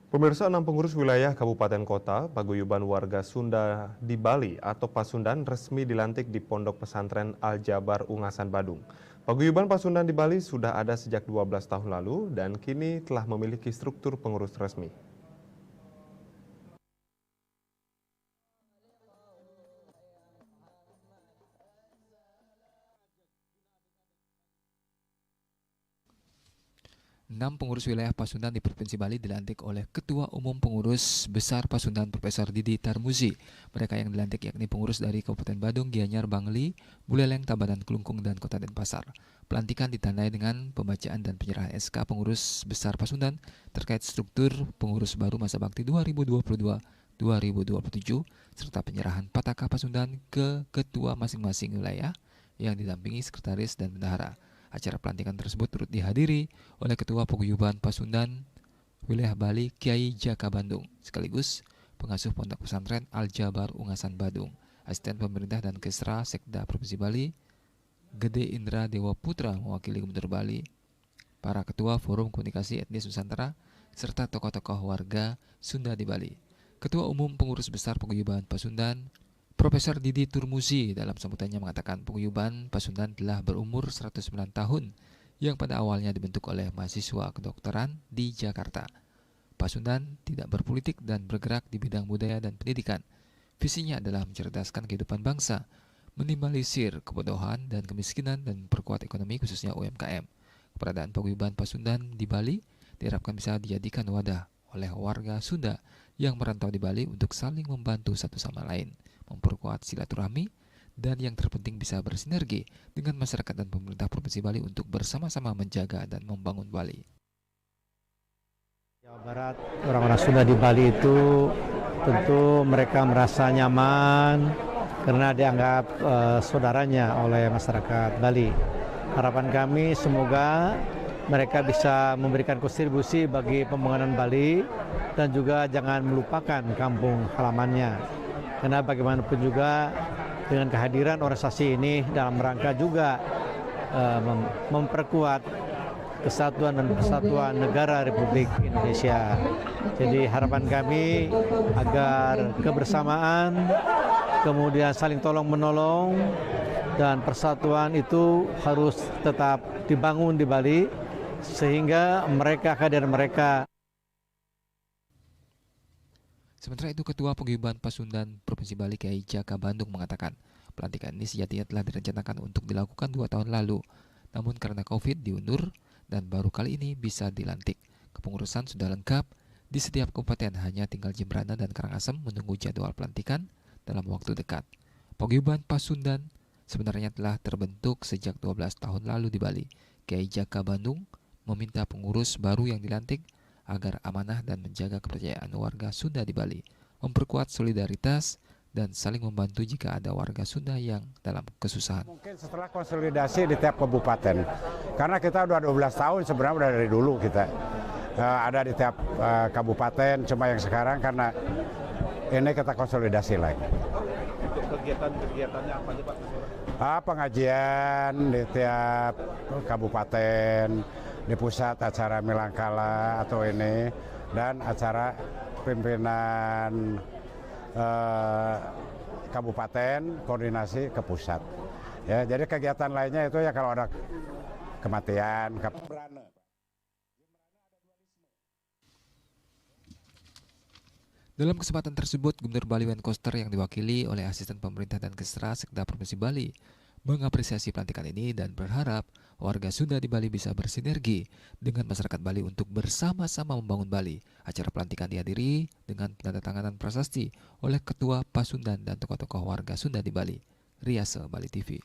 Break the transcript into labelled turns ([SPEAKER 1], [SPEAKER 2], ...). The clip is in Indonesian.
[SPEAKER 1] Pemirsa, 6 pengurus wilayah kabupaten kota, paguyuban warga Sunda di Bali atau Pasundan resmi dilantik di Pondok Pesantren Al-Jabar Ungasan Badung. Paguyuban Pasundan di Bali sudah ada sejak 12 tahun lalu dan kini telah memiliki struktur pengurus resmi.
[SPEAKER 2] 6 pengurus wilayah Pasundan di Provinsi Bali dilantik oleh Ketua Umum Pengurus Besar Pasundan Profesor Didi Tarmuzi. Mereka yang dilantik yakni pengurus dari Kabupaten Badung, Gianyar, Bangli, Buleleng, Tabanan, Kelungkung, dan Kota Denpasar. Pelantikan ditandai dengan pembacaan dan penyerahan SK Pengurus Besar Pasundan terkait struktur pengurus baru masa bakti 2022-2027 serta penyerahan Pataka Pasundan ke ketua masing-masing wilayah yang didampingi sekretaris dan bendahara. Acara pelantikan tersebut turut dihadiri oleh Ketua Paguyuban Pasundan Wilayah Bali Kiai Jaka Bandung, sekaligus pengasuh Pondok Pesantren Al-Jabar Ungasan Badung, Asisten Pemerintah dan Kesra Sekda Provinsi Bali, Gede Indra Dewa Putra mewakili Gubernur Bali, para Ketua Forum Komunikasi Etnis Nusantara, serta tokoh-tokoh warga Sunda di Bali. Ketua Umum Pengurus Besar Paguyuban Pasundan Profesor Didi Tarmuzi dalam sambutannya mengatakan paguyuban Pasundan telah berumur 109 tahun yang pada awalnya dibentuk oleh mahasiswa kedokteran di Jakarta. Pasundan tidak berpolitik dan bergerak di bidang budaya dan pendidikan. Visinya adalah mencerdaskan kehidupan bangsa, minimalisir kebodohan dan kemiskinan dan memperkuat ekonomi khususnya UMKM. Keberadaan paguyuban Pasundan di Bali diharapkan bisa dijadikan wadah oleh warga Sunda yang merantau di Bali untuk saling membantu satu sama lain, memperkuat silaturahmi, dan yang terpenting bisa bersinergi dengan masyarakat dan pemerintah Provinsi Bali untuk bersama-sama menjaga dan membangun Bali.
[SPEAKER 3] Jawa Barat, orang-orang Sunda di Bali itu tentu mereka merasa nyaman karena dianggap saudaranya oleh masyarakat Bali. Harapan kami semoga mereka bisa memberikan kontribusi bagi pembangunan Bali dan juga jangan melupakan kampung halamannya. Karena bagaimanapun juga dengan kehadiran organisasi ini dalam rangka juga memperkuat kesatuan dan persatuan negara Republik Indonesia. Jadi harapan kami agar kebersamaan, kemudian saling tolong-menolong, dan persatuan itu harus tetap dibangun di Bali sehingga kehadiran mereka.
[SPEAKER 2] Sementara itu, Ketua Paguyuban Pasundan Provinsi Bali Kiai Jaka Bandung mengatakan pelantikan ini sejatinya telah direncanakan untuk dilakukan 2 tahun lalu, namun karena COVID diundur dan baru kali ini bisa dilantik. Kepengurusan sudah lengkap di setiap kabupaten, hanya tinggal Jembrana dan Karangasem menunggu jadwal pelantikan dalam waktu dekat. Paguyuban Pasundan sebenarnya telah terbentuk sejak 12 tahun lalu di Bali. Kiai Jaka Bandung meminta pengurus baru yang dilantik agar amanah dan menjaga kepercayaan warga Sunda di Bali, memperkuat solidaritas dan saling membantu jika ada warga Sunda yang dalam kesusahan.
[SPEAKER 4] Mungkin setelah konsolidasi di tiap kabupaten, karena kita udah 12 tahun sebenarnya udah dari dulu kita ada di tiap kabupaten, cuma yang sekarang karena ini kita konsolidasi lagi.
[SPEAKER 5] Untuk kegiatan-kegiatannya apa aja Pak?
[SPEAKER 4] Pengajian di tiap kabupaten, di pusat acara Milangkala atau ini, dan acara pimpinan kabupaten koordinasi ke pusat. Ya, jadi kegiatan lainnya itu ya kalau ada kematian.
[SPEAKER 2] Dalam kesempatan tersebut, Gubernur Bali Wen Koster yang diwakili oleh Asisten Pemerintah dan Kesra Sekda Provinsi Bali mengapresiasi pelantikan ini dan berharap warga Sunda di Bali bisa bersinergi dengan masyarakat Bali untuk bersama-sama membangun Bali. Acara pelantikan dihadiri dengan penandatanganan prasasti oleh Ketua Pasundan dan tokoh-tokoh warga Sunda di Bali. Riase Bali TV.